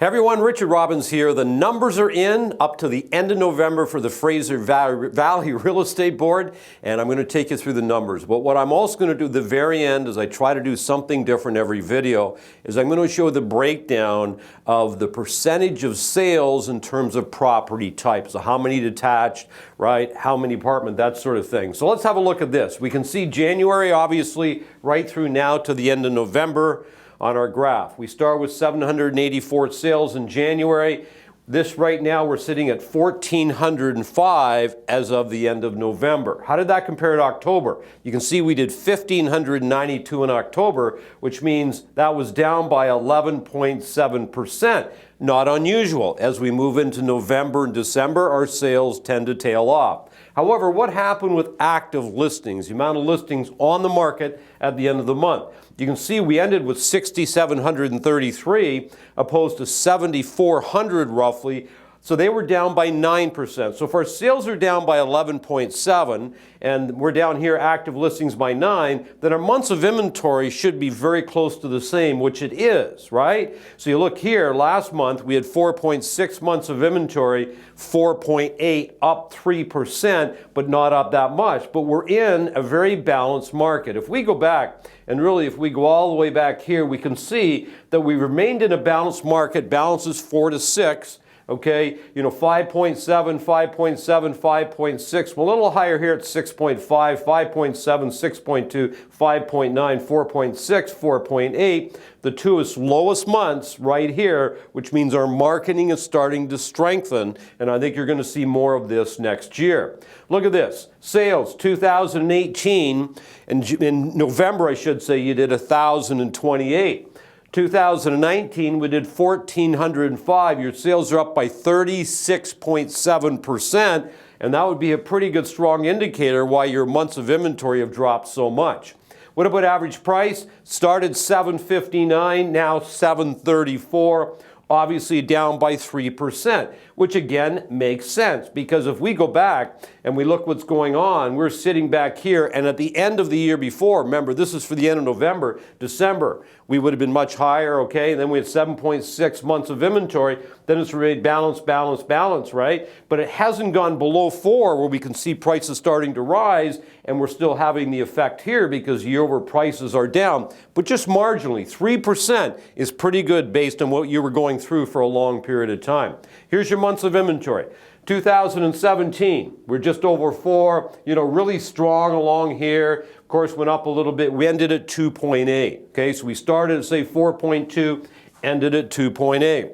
Hey everyone, Richard Robbins here. The numbers are in up to the end of November for the Fraser Valley Real Estate Board, and I'm going to take you through the numbers. But what I'm also going to do at the very end, as I try to do something different every video, is I'm going to show the breakdown of the percentage of sales in terms of property types. So how many detached, right? How many apartment, that sort of thing. So let's have a look at this. We can see January, obviously, right through now to the end of November. On our graph, we start with 784 sales in January. This right now we're sitting at 1,405 as of the end of November. How did that compare to October? You can see we did 1,592 in October, which means that was down by 11.7%. Not unusual. As we move into November and December, our sales tend to tail off. However, what happened with active listings, the amount of listings on the market at the end of the month? You can see we ended with 6,733 opposed to 7,400 roughly. So they were down by 9%. So if our sales are down by 11.7 and we're down here active listings by 9, then our months of inventory should be very close to the same, which it is, right? So you look here, last month we had 4.6 months of inventory, 4.8, up 3%, but not up that much. But we're in a very balanced market. If we go back, and really if we go all the way back here, we can see that we remained in a balanced market. Balance is 4 to 6. Okay, 5.7, 5.7, 5.6. We're a little higher here at 6.5, 5.7, 6.2, 5.9, 4.6, 4.8. The two lowest months right here, which means our marketing is starting to strengthen, and I think you're going to see more of this next year. Look at this. Sales, 2018, in November, I should say, you did 1,028. 2019, we did 1,405. Your sales are up by 36.7%, and that would be a pretty good strong indicator why your months of inventory have dropped so much. What about average price? Started $759, now $734. Obviously down by 3%, which again makes sense because if we go back and we look what's going on, we're sitting back here and at the end of the year before, remember this is for the end of November, December, we would have been much higher, okay? And then we had 7.6 months of inventory, then it's really balance, balance, balance, right? But it hasn't gone below 4 where we can see prices starting to rise and we're still having the effect here because year-over prices are down, but just marginally. 3% is pretty good based on what you were going through for a long period of time. Here's your months of inventory. 2017, we're just over 4, really strong along here. Of course, went up a little bit. We ended at 2.8. Okay, so we started at say 4.2, ended at 2.8.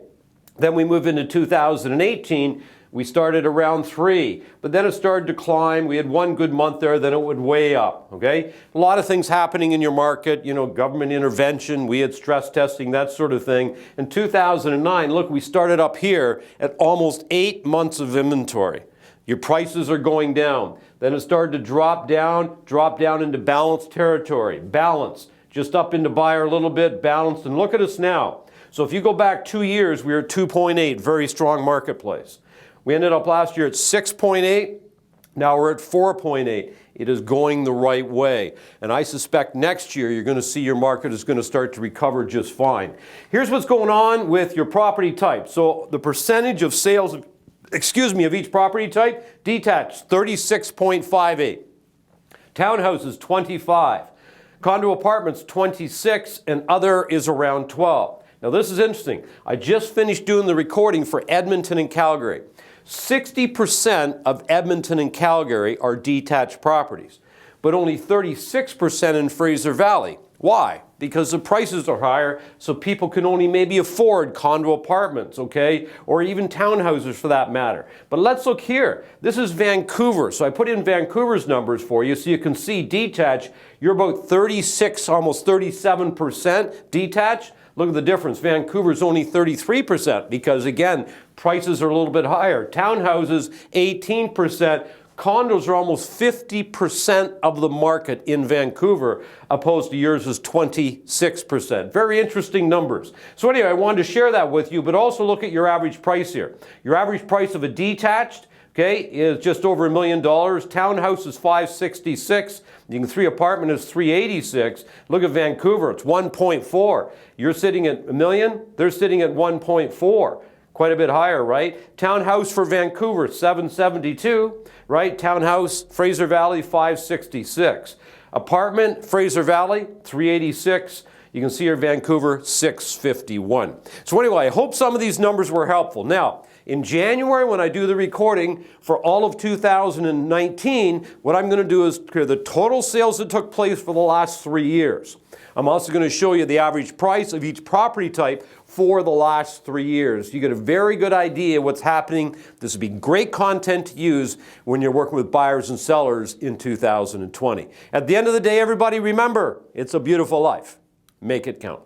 Then we move into 2018. We started around 3, but then it started to climb. We had one good month there, then it went way up, okay? A lot of things happening in your market, government intervention, we had stress testing, that sort of thing. In 2009, look, we started up here at almost 8 months of inventory. Your prices are going down. Then it started to drop down into balanced territory. Balanced, just up into buyer a little bit, balanced, and look at us now. So if you go back 2 years, we were at 2.8, very strong marketplace. We ended up last year at 6.8. Now we're at 4.8. It is going the right way. And I suspect next year you're going to see your market is going to start to recover just fine. Here's what's going on with your property type. So the percentage of sales, of each property type, detached, 36.58. Townhouses, 25. Condo apartments, 26. And other is around 12. Now this is interesting. I just finished doing the recording for Edmonton and Calgary. 60% of Edmonton and Calgary are detached properties, but only 36% in Fraser Valley. Why? Because the prices are higher, so people can only maybe afford condo apartments, okay? Or even townhouses for that matter. But let's look here. This is Vancouver, so I put in Vancouver's numbers for you so you can see detached. You're about 36, almost 37% detached. Look at the difference. Vancouver's only 33% because, again, prices are a little bit higher. Townhouses, 18%. Condos are almost 50% of the market in Vancouver, opposed to yours is 26%. Very interesting numbers. So anyway, I wanted to share that with you, but also look at your average price here. Your average price of a detached, okay, is just over $1 million. Townhouse is $566. The 3-apartment is $386. Look at Vancouver, it's $1.4. You're sitting at $1 million, they're sitting at $1.4. Quite a bit higher, right? Townhouse for Vancouver, $772, right? Townhouse, Fraser Valley, $566. Apartment, Fraser Valley, $386. You can see here Vancouver, $651. So anyway, I hope some of these numbers were helpful. Now, in January, when I do the recording for all of 2019, what I'm going to do is clear the total sales that took place for the last 3 years. I'm also going to show you the average price of each property type for the last 3 years. You get a very good idea what's happening. This would be great content to use when you're working with buyers and sellers in 2020. At the end of the day, everybody, remember, it's a beautiful life. Make it count.